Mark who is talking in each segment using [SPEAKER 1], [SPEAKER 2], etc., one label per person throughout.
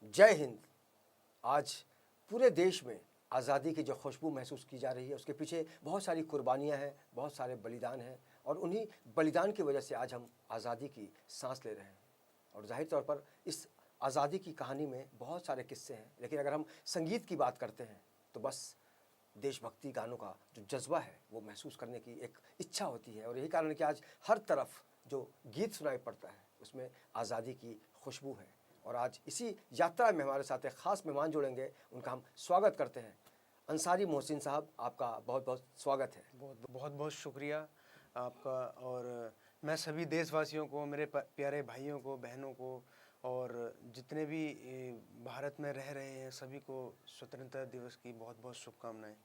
[SPEAKER 1] जय हिंद। आज पूरे देश में आज़ादी की जो खुशबू महसूस की जा रही है उसके पीछे बहुत सारी कुर्बानियां हैं, बहुत सारे बलिदान हैं और उन्हीं बलिदान की वजह से आज हम आज़ादी की सांस ले रहे हैं। और जाहिर तौर पर इस आज़ादी की कहानी में बहुत सारे किस्से हैं, लेकिन अगर हम संगीत की बात करते हैं तो बस देशभक्ति गानों का जो जज्बा है वो महसूस करने की एक इच्छा होती है। और यही कारण है कि आज हर तरफ जो गीत सुनाई पड़ता है उसमें आज़ादी की खुशबू है। और आज इसी यात्रा में हमारे साथ एक ख़ास मेहमान जुड़ेंगे, उनका हम स्वागत करते हैं। अंसारी मोहसिन साहब, आपका बहुत बहुत स्वागत है।
[SPEAKER 2] बहुत बहुत शुक्रिया आपका। और मैं सभी देशवासियों को, मेरे प्यारे भाइयों को, बहनों को और जितने भी भारत में रह रहे हैं सभी को स्वतंत्रता दिवस की बहुत बहुत शुभकामनाएं।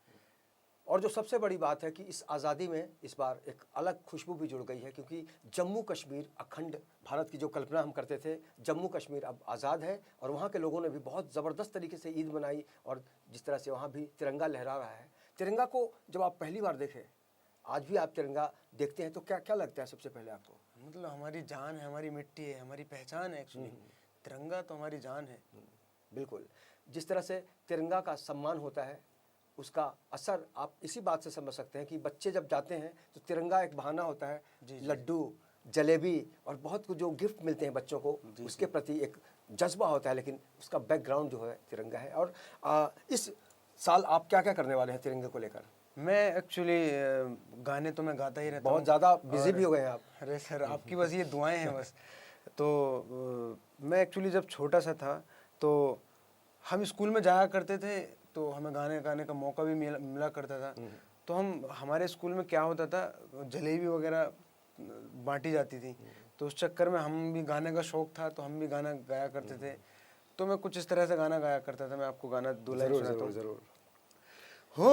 [SPEAKER 1] और जो सबसे बड़ी बात है कि इस आज़ादी में इस बार एक अलग खुशबू भी जुड़ गई है, क्योंकि जम्मू कश्मीर अखंड भारत की जो कल्पना हम करते थे, जम्मू कश्मीर अब आज़ाद है और वहाँ के लोगों ने भी बहुत ज़बरदस्त तरीके से ईद मनाई। और जिस तरह से वहाँ भी तिरंगा लहरा रहा है, तिरंगा को जब आप पहली बार देखें, आज भी आप तिरंगा देखते हैं तो क्या क्या लगता है सबसे पहले आपको?
[SPEAKER 2] मतलब हमारी जान है, हमारी मिट्टी है, हमारी पहचान है। एक्चुअली तिरंगा तो हमारी जान है।
[SPEAKER 1] बिल्कुल। जिस तरह से तिरंगा का सम्मान होता है उसका असर आप इसी बात से समझ सकते हैं कि बच्चे जब जाते हैं तो तिरंगा एक बहाना होता है, लड्डू, जलेबी और बहुत कुछ जो गिफ्ट मिलते हैं बच्चों को, उसके प्रति एक जज्बा होता है, लेकिन उसका बैकग्राउंड जो है तिरंगा है। और इस साल आप क्या क्या करने वाले हैं तिरंगे को लेकर?
[SPEAKER 2] मैं एक्चुअली गाने तो मैं गाता ही रहता हूँ।
[SPEAKER 1] बहुत ज़्यादा बिजी भी हो गए हैं आप।
[SPEAKER 2] अरे सर, आपकी बस ये दुआएं हैं बस। तो मैं एक्चुअली जब छोटा सा था तो हम स्कूल में जाया करते थे, तो हमें गाने गाने का मौका भी मिला करता था। तो हमारे स्कूल में क्या होता था, जलेबी वगैरह बांटी जाती थी, तो उस चक्कर में हम भी गाने का शौक था तो हम भी गाना गाया करते थे। तो मैं कुछ इस तरह से गाना गाया करता था। मैं आपको गाना दो लाइन सुनाता हूँ।
[SPEAKER 1] ज़रूर।
[SPEAKER 2] हो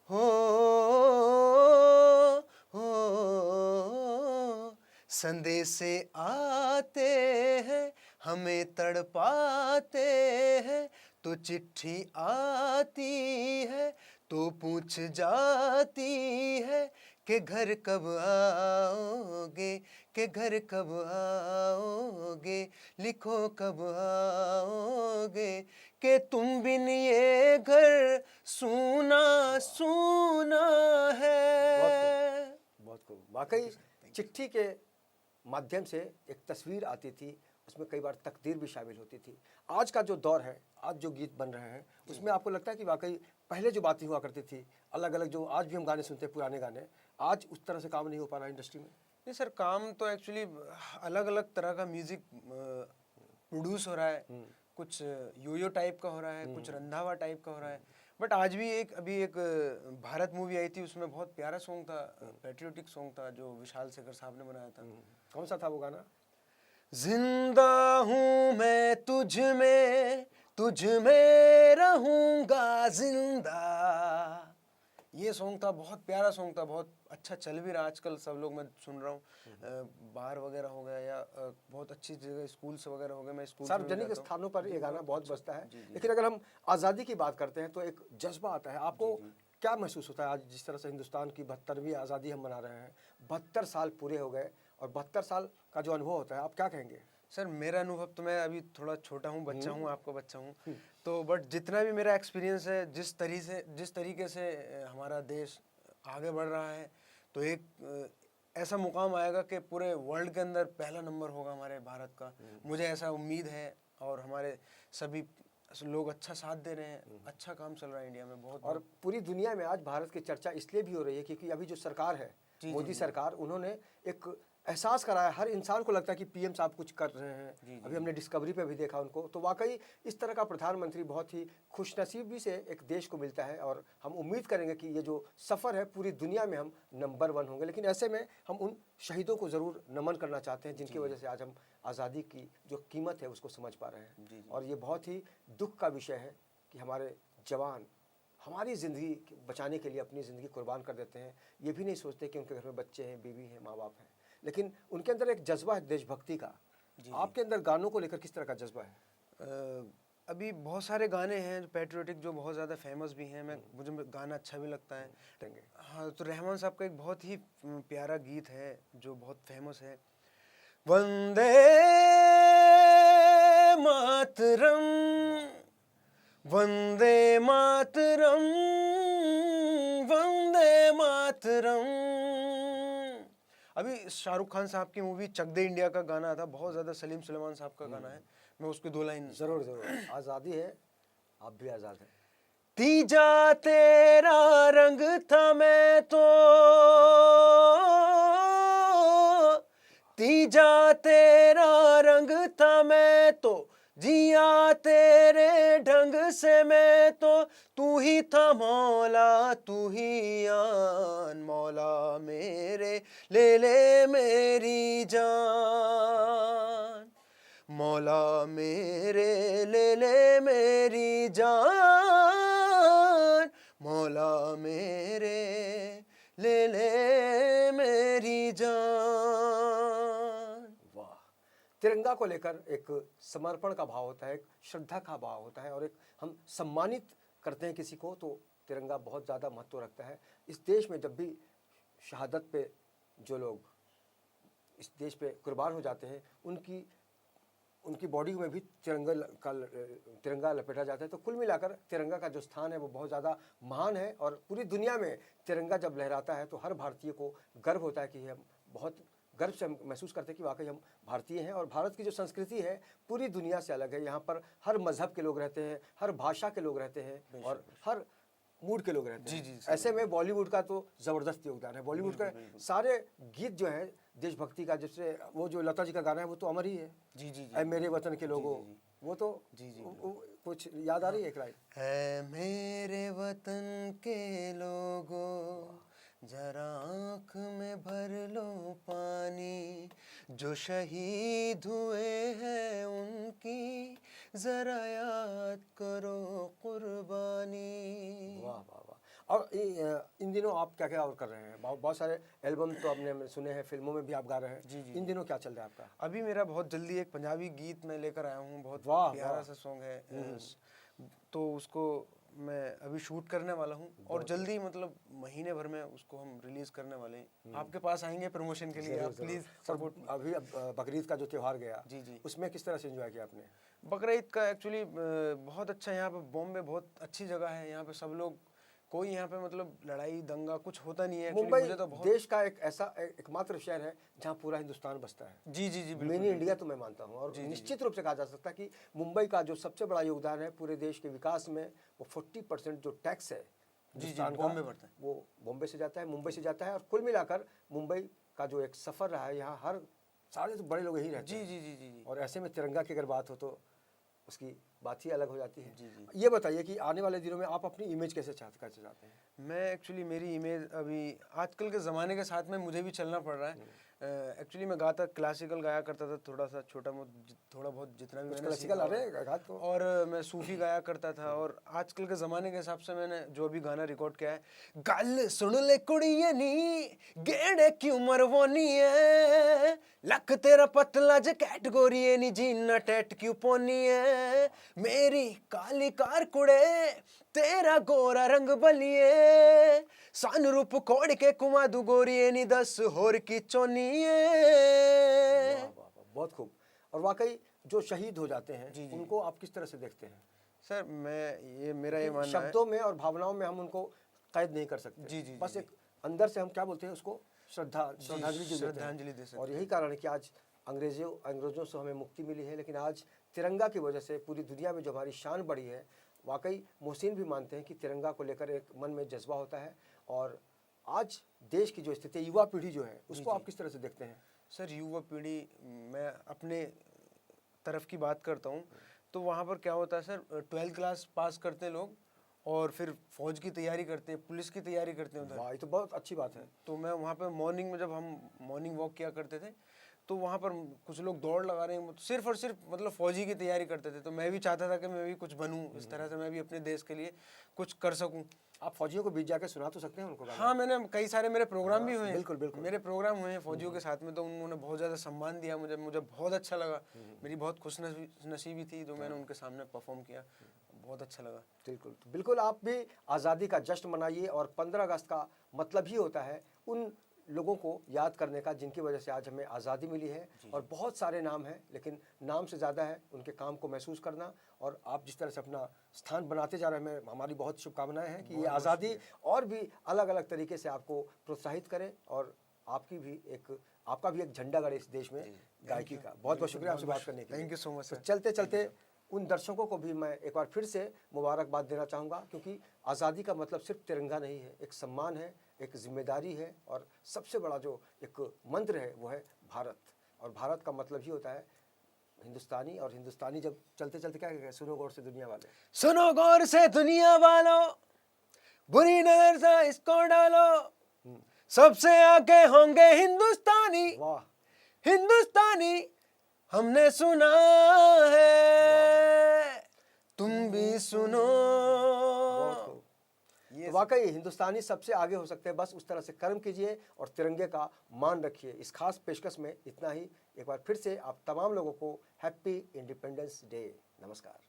[SPEAKER 2] हो हो संदेशे आते हैं, हमें तड़पाते हैं, तो चिट्ठी आती है तो पूछ जाती है कि घर कब आओगे, कि घर कब आओगे, लिखो कब आओगे, कि तुम बिन ये घर सूना सूना है।
[SPEAKER 1] बहुत खूब। वाकई चिट्ठी के माध्यम से एक तस्वीर आती थी, उसमें कई बार तकदीर भी शामिल होती थी। आज का जो दौर है, आज जो गीत बन रहे हैं, उसमें आपको लगता है कि वाकई पहले जो बातें हुआ करती थी, अलग अलग जो आज भी हम गाने सुनते हैं पुराने गाने, आज उस तरह से काम नहीं हो पा रहा है इंडस्ट्री में?
[SPEAKER 2] नहीं सर, काम तो एक्चुअली अलग अलग तरह का म्यूजिक प्रोड्यूस हो रहा है। कुछ योयो टाइप का हो रहा है, कुछ रंधावा टाइप का हो रहा है। बट आज भी अभी एक भारत मूवी आई थी, उसमें बहुत प्यारा सॉन्ग था, पैट्रियोटिक सॉन्ग था जो विशाल शेखर साहब ने बनाया था।
[SPEAKER 1] कौन सा था वो गाना?
[SPEAKER 2] जिंदा हूँ मैं तुझ में रहूंगा जिंदा। ये सॉन्ग था, बहुत प्यारा सॉन्ग था, बहुत अच्छा चल भी रहा आजकल। सब लोग, मैं सुन रहा हूँ, बार वगैरह हो गया या बहुत अच्छी जगह स्कूल्स वगैरह हो गए। मैं स्कूल
[SPEAKER 1] सार्वजनिक स्थानों पर ये गाना बहुत बजता है। लेकिन अगर हम आज़ादी की बात करते हैं तो एक जज्बा आता है। आपको क्या महसूस होता है आज जिस तरह से हिंदुस्तान की 72वीं आज़ादी हम मना रहे हैं, 72 साल पूरे हो गए और 72 साल का जो अनुभव होता है, आप क्या कहेंगे?
[SPEAKER 2] सर मेरा अनुभव तो, मैं अभी थोड़ा छोटा हूँ, बच्चा हूँ, आपका बच्चा हूँ, तो बट जितना भी मेरा एक्सपीरियंस है, जिस तरीके से हमारा देश आगे बढ़ रहा है, तो एक ऐसा मुकाम आएगा कि पूरे वर्ल्ड के अंदर पहला नंबर होगा हमारे भारत का। मुझे ऐसा उम्मीद है। और हमारे सभी लोग अच्छा साथ दे रहे हैं, अच्छा काम चल रहा है इंडिया में बहुत।
[SPEAKER 1] और पूरी दुनिया में आज भारत की चर्चा इसलिए भी हो रही है क्योंकि अभी जो सरकार है, मोदी सरकार, उन्होंने एक एहसास कराया, हर इंसान को लगता है कि पीएम साहब कुछ कर रहे हैं। अभी हमने डिस्कवरी पे भी देखा उनको, तो वाकई इस तरह का प्रधानमंत्री बहुत ही खुशनसीबी से एक देश को मिलता है। और हम उम्मीद करेंगे कि ये जो सफ़र है पूरी दुनिया में हम नंबर 1 होंगे। लेकिन ऐसे में हम उन शहीदों को ज़रूर नमन करना चाहते हैं जिनकी वजह से आज हम आज़ादी की जो कीमत है उसको समझ पा रहे हैं। और ये बहुत ही दुख का विषय है कि हमारे जवान हमारी ज़िंदगी बचाने के लिए अपनी ज़िंदगी कुर्बान कर देते हैं। ये भी नहीं सोचते कि उनके घर में बच्चे हैं, बीवी हैं, माँ बाप हैं, लेकिन उनके अंदर एक जज्बा है देशभक्ति का। आपके अंदर गानों को लेकर किस तरह का जज्बा है?
[SPEAKER 2] अभी बहुत सारे गाने हैं जो पैट्रियोटिक, जो बहुत ज़्यादा फेमस भी हैं, मुझे गाना अच्छा भी लगता है।
[SPEAKER 1] देंगे।
[SPEAKER 2] हाँ, तो रहमान साहब का एक बहुत ही प्यारा गीत है जो बहुत फेमस है, वंदे मातरम, वंदे मातरम, वंदे मातरम। अभी शाहरुख खान साहब की मूवी चक दे इंडिया का गाना था, बहुत ज़्यादा सलीम सुलेमान साहब का गाना है, मैं उसके 2 लाइन
[SPEAKER 1] ज़रूर ज़रूर, आज़ादी है, आप भी आज़ाद हैं।
[SPEAKER 2] तीजा तेरा रंग था मैं तो, तीजा तेरा रंग था मैं तो, जिया तेरे ढंग से मैं तो, तू ही था मौला तू ही आन, मौला मेरे ले मेरी जान, मौला मेरे ले मेरी जान, मौला मेरे ले मेरी जान।
[SPEAKER 1] वाह! तिरंगा को लेकर एक समर्पण का भाव होता है, एक श्रद्धा का भाव होता है, और एक हम सम्मानित करते हैं किसी को तो तिरंगा बहुत ज़्यादा महत्व रखता है। इस देश में जब भी शहादत पे जो लोग इस देश पे कुर्बान हो जाते हैं, उनकी बॉडी में भी तिरंगा लपेटा जाता है। तो कुल मिलाकर तिरंगा का जो स्थान है वो बहुत ज़्यादा महान है, और पूरी दुनिया में तिरंगा जब लहराता है तो हर भारतीय को गर्व होता है कि हम बहुत गर्व से हम महसूस करते हैं कि वाकई हम भारतीय हैं। और भारत की जो संस्कृति है पूरी दुनिया से अलग है। यहाँ पर हर मज़हब के लोग रहते हैं, हर भाषा के लोग रहते हैं, और हर मूड के लोग रहते हैं। ऐसे में बॉलीवुड का तो ज़बरदस्त योगदान है। बॉलीवुड का सारे गीत जो हैं देशभक्ति का, जैसे वो जो लता जी का गाना है वो तो अमर ही है।
[SPEAKER 2] जी जी
[SPEAKER 1] ऐ मेरे वतन के लोगों, वो तो कुछ याद आ रही है एक लाइन?
[SPEAKER 2] है मेरे वतन के लोगों, जरा आँख में भर लो पानी, जो शहीद हुए हैं उनकी जरा याद करो कुर्बानी।
[SPEAKER 1] वाह वाह वाह! और इन दिनों आप क्या क्या और कर रहे हैं? बहुत सारे एल्बम तो आपने सुने हैं, फिल्मों में भी आप गा रहे हैं। इन दिनों क्या चल रहा है आपका?
[SPEAKER 2] अभी मेरा बहुत जल्दी एक पंजाबी गीत मैं लेकर आया हूँ, बहुत
[SPEAKER 1] वाह,
[SPEAKER 2] प्यारा
[SPEAKER 1] वाह।
[SPEAKER 2] सा सॉन्ग है, तो उसको मैं अभी शूट करने वाला हूँ, और जल्दी मतलब महीने भर में उसको हम रिलीज करने वाले हैं। आपके पास आएंगे प्रमोशन के लिए, आप प्लीज सपोर्ट।
[SPEAKER 1] अभी बकरीद का जो त्यौहार गया,
[SPEAKER 2] जी।
[SPEAKER 1] उसमें किस तरह से एंजॉय किया आपने?
[SPEAKER 2] बकरीद का एक्चुअली बहुत अच्छा, यहाँ पे बॉम्बे बहुत अच्छी जगह है, यहाँ पे सब लोग, कोई यहाँ पे मतलब लड़ाई दंगा कुछ होता नहीं है।
[SPEAKER 1] मुंबई
[SPEAKER 2] मुझे तो बहुत,
[SPEAKER 1] देश का एक ऐसा एकमात्र शहर है जहाँ पूरा हिंदुस्तान बसता है।
[SPEAKER 2] जी
[SPEAKER 1] मिनी इंडिया तो मैं मानता हूँ, और निश्चित रूप से कहा जा सकता है कि मुंबई का जो सबसे बड़ा योगदान है पूरे देश के विकास में, वो 40% जो टैक्स है हिंदुस्तान का,
[SPEAKER 2] बॉम्बे बढ़ता है,
[SPEAKER 1] वो बॉम्बे से जाता है, मुंबई से जाता है। और कुल मिलाकर मुंबई का जो एक सफ़र रहा है, यहाँ हर सारे तो बड़े लोग यही रहते हैं।
[SPEAKER 2] जी।
[SPEAKER 1] और ऐसे में तिरंगा की अगर बात हो तो उसकी बात ही अलग हो जाती है। ये बताइए कि आने वाले दिनों में आप अपनी इमेज कैसे चाहते हैं?
[SPEAKER 2] मैं एक्चुअली, मेरी इमेज अभी आजकल के ज़माने के साथ में मुझे भी चलना पड़ रहा है। एक्चुअली मैं गाता क्लासिकल गाया करता था, थोड़ा सा थोड़ा बहुत जितना भी मैंने
[SPEAKER 1] क्लासिकल
[SPEAKER 2] सीखा,
[SPEAKER 1] आ रहे गा तो।
[SPEAKER 2] और मैं सूफी गाया करता था। और आजकल के ज़माने के हिसाब से मैंने जो भी गाना रिकॉर्ड किया है, गल सुन ले कुड़िए नी गेड़े की उम्र वो नी है, लक तेरा पतला जे कैटगोरी है नी, जीना टैट क्यों पोनी है, मेरी काली कार कुड़े तेरा गोरा रंग बलिए, सन रूप कोड़ के कुमा दू गोरी नी, 10 होर की चोनी है।
[SPEAKER 1] बहुत खूब। और वाकई जो शहीद हो जाते हैं उनको आप किस तरह से देखते हैं?
[SPEAKER 2] सर मेरा ये मानना है,
[SPEAKER 1] शब्दों में और भावनाओं में हम उनको कैद नहीं कर सकते।
[SPEAKER 2] जी।
[SPEAKER 1] बस एक अंदर से हम क्या बोलते हैं उसको, श्रद्धांजलि
[SPEAKER 2] दे सकते हैं।
[SPEAKER 1] और यही कारण है कि आज अंग्रेजों से हमें मुक्ति मिली है, लेकिन आज तिरंगा की वजह से पूरी दुनिया में जो हमारी शान बढ़ी है, वाकई मोहसिन भी मानते हैं कि तिरंगा को लेकर एक मन में जज्बा होता है। और आज देश की जो स्थिति, युवा पीढ़ी जो है, उसको आप किस तरह से देखते हैं?
[SPEAKER 2] सर युवा पीढ़ी, मैं अपने तरफ की बात करता हूँ तो वहाँ पर क्या होता है सर, 12th क्लास पास करते हैं लोग और फिर फौज की तैयारी करते हैं, पुलिस की तैयारी करते हैं उधर।
[SPEAKER 1] वाह, ये तो बहुत अच्छी बात है।
[SPEAKER 2] तो मैं वहाँ पे मॉर्निंग में, जब हम मॉर्निंग वॉक किया करते थे, तो वहाँ पर कुछ लोग दौड़ लगा रहे हैं, सिर्फ और सिर्फ मतलब फौजी की तैयारी करते थे। तो मैं भी चाहता था कि मैं भी कुछ बनूँ, इस तरह से मैं भी अपने देश के लिए कुछ कर सकूँ।
[SPEAKER 1] आप फौजियों को बीच जाके सुना तो सकते हैं उनको गाना?
[SPEAKER 2] हाँ, मैंने कई सारे मेरे प्रोग्राम भी हुए हैं।
[SPEAKER 1] बिल्कुल, बिल्कुल।
[SPEAKER 2] मेरे प्रोग्राम हुए हैं फौजियों के साथ में, तो उन्होंने बहुत ज़्यादा सम्मान दिया मुझे, मुझे बहुत अच्छा लगा। मेरी बहुत खुशनसीबी थी जो मैंने उनके सामने परफॉर्म किया, बहुत अच्छा लगा।
[SPEAKER 1] बिल्कुल, तो बिल्कुल आप भी आज़ादी का जश्न मनाइए और 15 अगस्त का मतलब ही होता है उन लोगों को याद करने का जिनकी वजह से आज हमें आज़ादी मिली है। और बहुत सारे नाम हैं, लेकिन नाम से ज़्यादा है उनके काम को महसूस करना। और आप जिस तरह से अपना स्थान बनाते जा रहे हैं, हमारी बहुत शुभकामनाएं हैं कि ये आज़ादी और भी अलग अलग तरीके से आपको प्रोत्साहित करे और आपका भी एक झंडा गड़े इस देश में गायकी का। बहुत बहुत शुक्रिया आपसे बात करने के लिए।
[SPEAKER 2] थैंक यू सो मच
[SPEAKER 1] तो
[SPEAKER 2] सर।
[SPEAKER 1] चलते चलते उन दर्शकों को भी मैं एक बार फिर से मुबारकबाद देना चाहूँगा, क्योंकि आज़ादी का मतलब सिर्फ तिरंगा नहीं है, एक सम्मान है, एक जिम्मेदारी है और सबसे बड़ा जो एक मंत्र है वो है भारत। और भारत का मतलब ही होता है हिंदुस्तानी। और हिंदुस्तानी जब चलते चलते क्या कहेंगे, सुनो गौर से दुनिया वाले,
[SPEAKER 2] सुनो गौर से दुनिया वालों, बुरी नजर से इसको डालो, सबसे आगे होंगे हिंदुस्तानी,
[SPEAKER 1] वाह,
[SPEAKER 2] हिंदुस्तानी हमने सुना है, तुम भी सुनो।
[SPEAKER 1] बहुत खूब। तो वाकई हिंदुस्तानी सबसे आगे हो सकते हैं, बस उस तरह से कर्म कीजिए और तिरंगे का मान रखिए। इस खास पेशकश में इतना ही। एक बार फिर से आप तमाम लोगों को हैप्पी इंडिपेंडेंस डे। नमस्कार।